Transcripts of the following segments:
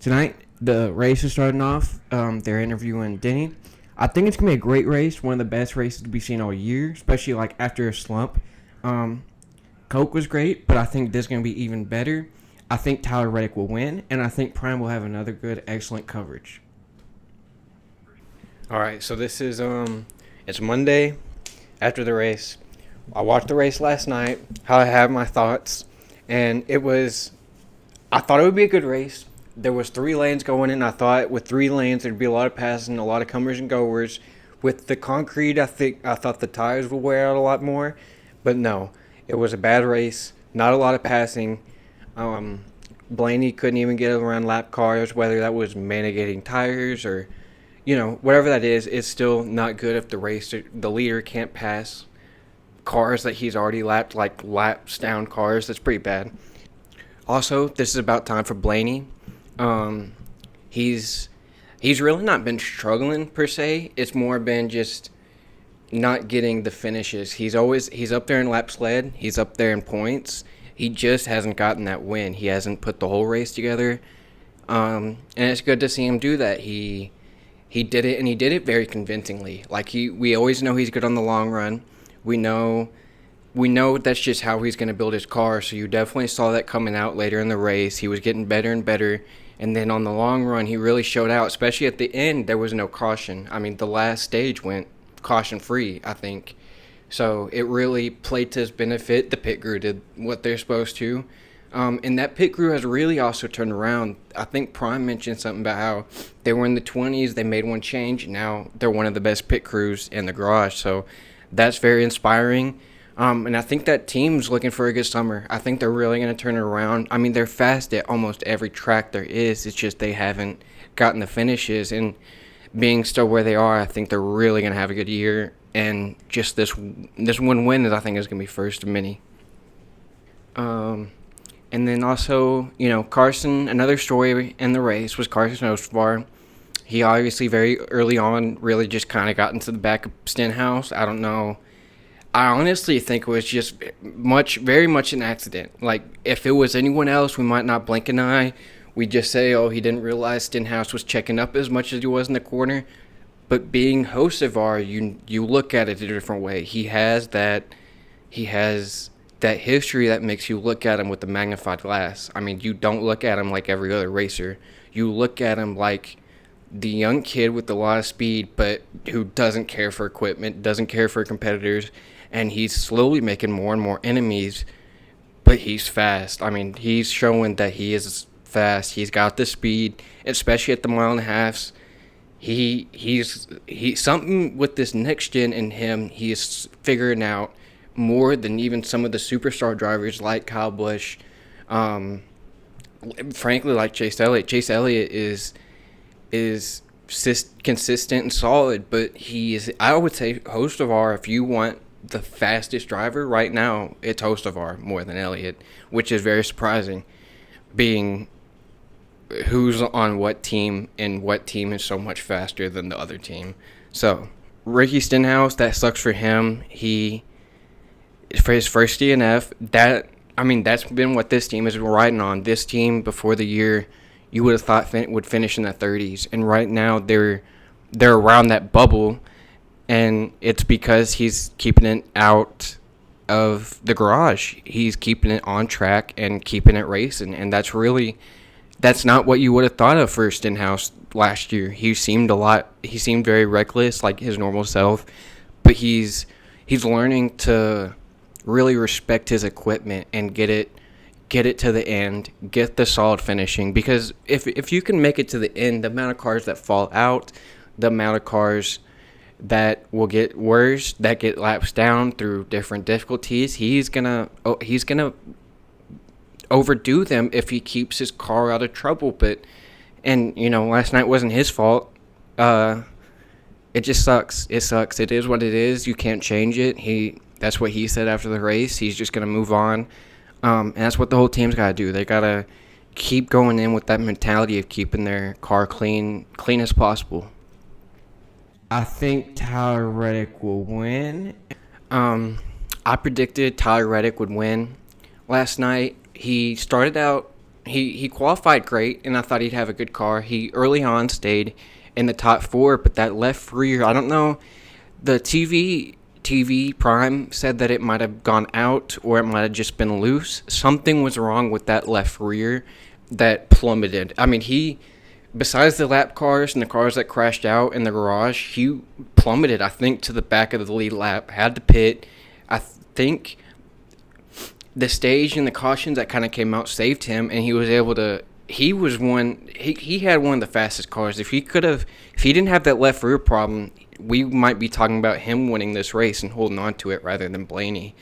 Tonight, the race is starting off. They're interviewing Denny. I think it's going to be a great race, one of the best races to be seen all year, especially like after a slump. Coke was great, but I think this is going to be even better. I think Tyler Reddick will win, and I think Prime will have another good, excellent coverage. All right, so this is it's Monday after the race. I watched the race last night. How I have my thoughts, and I thought it would be a good race. There was 3 lanes going in. I thought with 3 lanes there'd be a lot of passing, a lot of comers and goers. With the concrete, I thought the tires would wear out a lot more, but no, it was a bad race. Not a lot of passing. Blaney couldn't even get around lap cars, whether that was mitigating tires or, whatever that is. It's still not good if the leader can't pass cars that he's already lapped, like laps down cars. That's pretty bad. Also, this is about time for Blaney. He's really not been struggling per se. It's more been just not getting the finishes. He's up there in laps led. He's up there in points. He just hasn't gotten that win. He hasn't put the whole race together. And it's good to see him do that. He did it, and he did it very convincingly. We always know he's good on the long run. We know that's just how he's going to build his car. So you definitely saw that coming out later in the race. He was getting better and better. And then on the long run, he really showed out, especially at the end. There was no caution. I mean, the last stage went caution-free, I think. So it really played to his benefit. The pit crew did what they're supposed to. And that pit crew has really also turned around. I think Prime mentioned something about how they were in the 20s. They made one change. And now they're one of the best pit crews in the garage. So that's very inspiring. And I think that team's looking for a good summer. I think they're really going to turn it around. I mean, they're fast at almost every track there is. It's just they haven't gotten the finishes. And being still where they are, I think they're really going to have a good year. And just this one win, I think, is going to be first of many. And then also, Carson, another story in the race was Carson Oostvaar. He obviously very early on really just kind of got into the back of Stenhouse. I don't know. I honestly think it was just very much an accident. Like, if it was anyone else, we might not blink an eye. We'd just say, oh, he didn't realize Stenhouse was checking up as much as he was in the corner. But being Hocevar, you look at it a different way. He has that history that makes you look at him with a magnified glass. I mean, you don't look at him like every other racer. You look at him like the young kid with a lot of speed, but who doesn't care for equipment, doesn't care for competitors, and he's slowly making more and more enemies, but he's fast. I mean, he's showing that he is fast. He's got the speed, especially at the 1.5 miles. He's something with this next gen in him. He is figuring out more than even some of the superstar drivers like Kyle Busch, frankly, like Chase Elliott. Chase Elliott is consistent and solid, but he is, I would say, Hocevar, if you want the fastest driver right now, it's Hocevar more than Elliott, which is very surprising, being who's on what team and what team is so much faster than the other team. So Ricky Stenhouse, that sucks for him. For his first DNF, that's been what this team has been riding on. This team before the year, you would have thought would finish in the 30s, and right now they're around that bubble, and it's because he's keeping it out of the garage. He's keeping it on track and keeping it racing, and that's not what you would have thought of for Stenhouse last year. He seemed very reckless, like his normal self, but he's learning to really respect his equipment and get it to the end, get the solid finishing. Because if you can make it to the end, the amount of cars that fall out, the amount of cars that will get worse, that get laps down through different difficulties, he's gonna overdo them if he keeps his car out of trouble. And last night wasn't his fault. It just sucks. It sucks. It is what it is. You can't change it. That's what he said after the race. He's just gonna move on. And that's what the whole team's got to do. They got to keep going in with that mentality of keeping their car clean as possible. I think Tyler Reddick will win. I predicted Tyler Reddick would win last night. He started out he qualified great, and I thought he'd have a good car. He early on stayed in the top four, but that left rear, I don't know. The TV Prime said that it might have gone out or it might have just been loose. Something was wrong with that left rear that plummeted. I mean, besides the lap cars and the cars that crashed out in the garage, he plummeted, I think, to the back of the lead lap, had to pit. I think the stage and the cautions that kind of came out saved him, and he was able to. He had one of the fastest cars. If he didn't have that left rear problem, we might be talking about him winning this race and holding on to it rather than Blaney,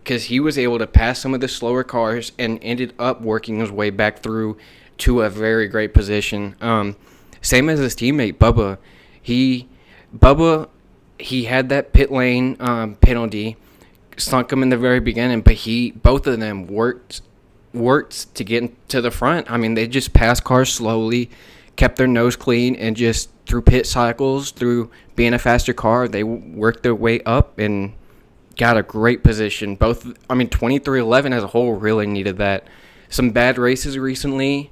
because he was able to pass some of the slower cars and ended up working his way back through to a very great position. Same as his teammate Bubba. He had that pit lane penalty, sunk him in the very beginning, but both of them worked to get to the front. I mean, they just passed cars slowly, kept their nose clean, and just through pit cycles, through being a faster car, they worked their way up and got a great position. 2311 as a whole really needed that. Some bad races recently,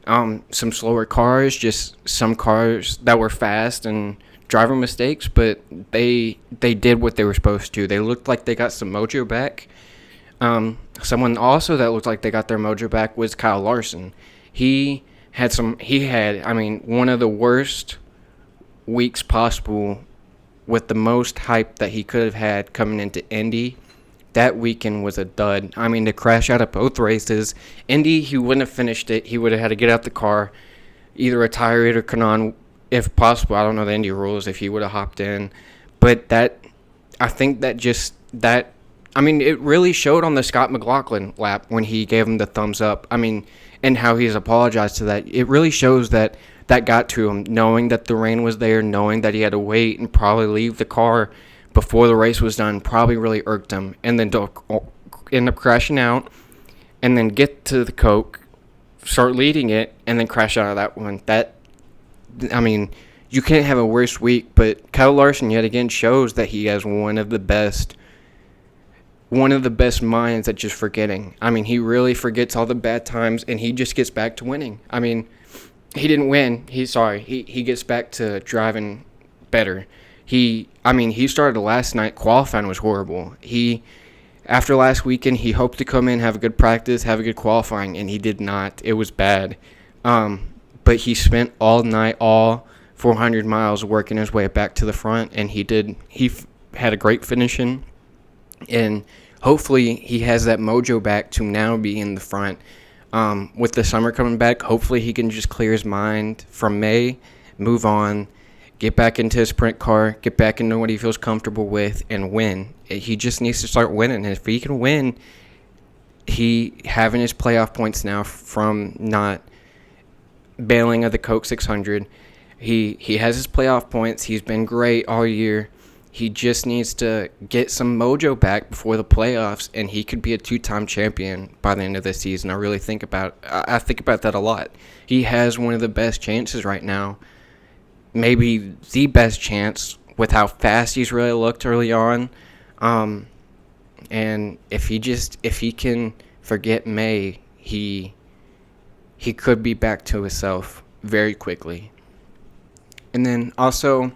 some slower cars, just some cars that were fast and driver mistakes, but they did what they were supposed to. They looked like they got some mojo back. Someone also that looked like they got their mojo back was Kyle Larson. He had one of the worst weeks possible with the most hype that he could have had coming into Indy. That weekend was a dud. I mean, to crash out of both races. Indy, he wouldn't have finished it. He would have had to get out the car, either retire it or come on, if possible. I don't know the Indy rules, if he would have hopped in. But it really showed on the Scott McLaughlin lap when he gave him the thumbs up. I mean, and how he's apologized to that. It really shows that got to him, knowing that the rain was there, knowing that he had to wait and probably leave the car before the race was done, probably really irked him. And then to end up crashing out and then get to the Coke, start leading it, and then crash out of that one. You can't have a worse week, but Kyle Larson yet again shows that he has one of the best minds at just forgetting. I mean, he really forgets all the bad times, and he just gets back to winning. I mean, he didn't win. He gets back to driving better. He started last night. Qualifying was horrible. After last weekend, he hoped to come in, have a good practice, have a good qualifying, and he did not. It was bad. But he spent all night, all 400 miles working his way back to the front, and he did. He had a great finishing, and hopefully he has that mojo back to now be in the front. With the summer coming back, hopefully he can just clear his mind from May, move on, get back into his sprint car, get back into what he feels comfortable with, and win. He just needs to start winning, and if he can win, he having his playoff points now from not bailing of the Coke 600. He has his playoff points. He's been great all year. He just needs to get some mojo back before the playoffs, and he could be a two-time champion by the end of the season. I think about that a lot. He has one of the best chances right now, maybe the best chance with how fast he's really looked early on. And if he can forget May, he could be back to himself very quickly. And then also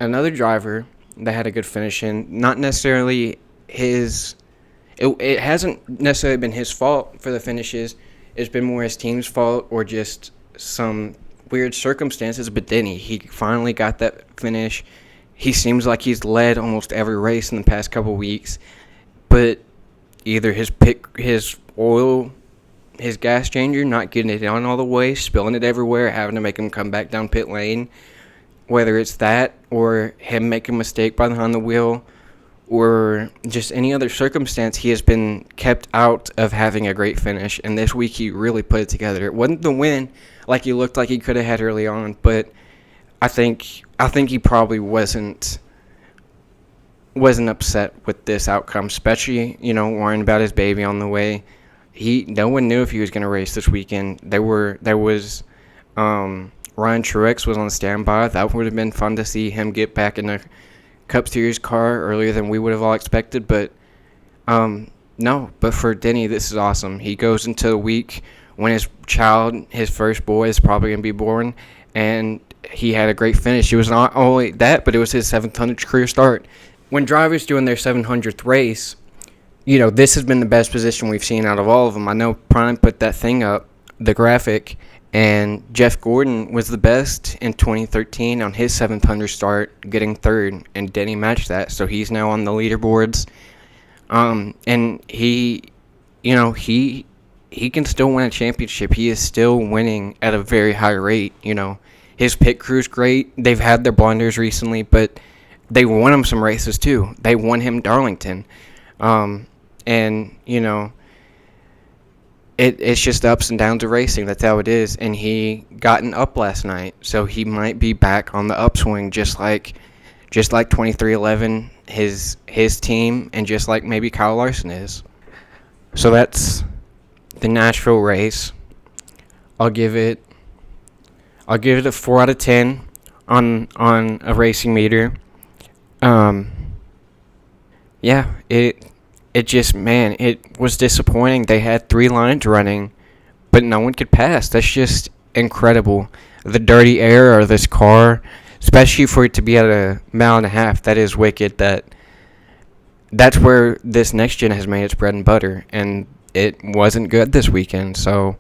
another driver that had a good finish in, not necessarily it hasn't necessarily been his fault for the finishes. It's been more his team's fault or just some weird circumstances. But Denny, he finally got that finish. He seems like he's led almost every race in the past couple weeks, but either his gas changer not getting it on all the way, spilling it everywhere, having to make him come back down pit lane. Whether it's that or him making a mistake behind the wheel or just any other circumstance, he has been kept out of having a great finish. And this week he really put it together. It wasn't the win like he looked like he could have had early on, but I think he probably wasn't upset with this outcome, especially, worrying about his baby on the way. No one knew if he was going to race this weekend. There was Ryan Truex was on standby. That would have been fun to see him get back in the Cup Series car earlier than we would have all expected. But no. But for Denny, this is awesome. He goes into the week when his first boy is probably going to be born, and he had a great finish. It was not only that, but it was his 700th career start. When drivers doing their 700th race, this has been the best position we've seen out of all of them. I know Prime put that thing up, the graphic, and Jeff Gordon was the best in 2013 on his 700 start, getting third, and Denny matched that, so he's now on the leaderboards. And he can still win a championship. He is still winning at a very high rate. His pit crew's great. They've had their blunders recently, but they won him some races too. They won him Darlington. It's just the ups and downs of racing. That's how it is. And he got an up last night, so he might be back on the upswing, just like 2311, his team, and just like maybe Kyle Larson is. So that's the Nashville race. I'll give it a 4 out of 10 on a racing meter. It was disappointing. They had 3 lines running, but no one could pass. That's just incredible. The dirty air of this car, especially for it to be at a mile and a half, that is wicked. That's where this next gen has made its bread and butter, and it wasn't good this weekend. So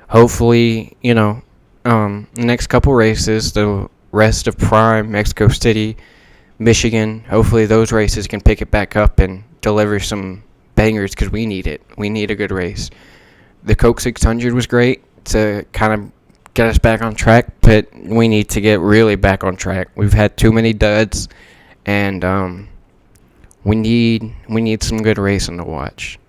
hopefully, the next couple races, the rest of Prime, Mexico City, Michigan, hopefully those races can pick it back up and deliver some bangers, because we need it. We need a good race. The Coke 600 was great to kind of get us back on track, but we need to get really back on track. We've had too many duds, and we need some good racing to watch.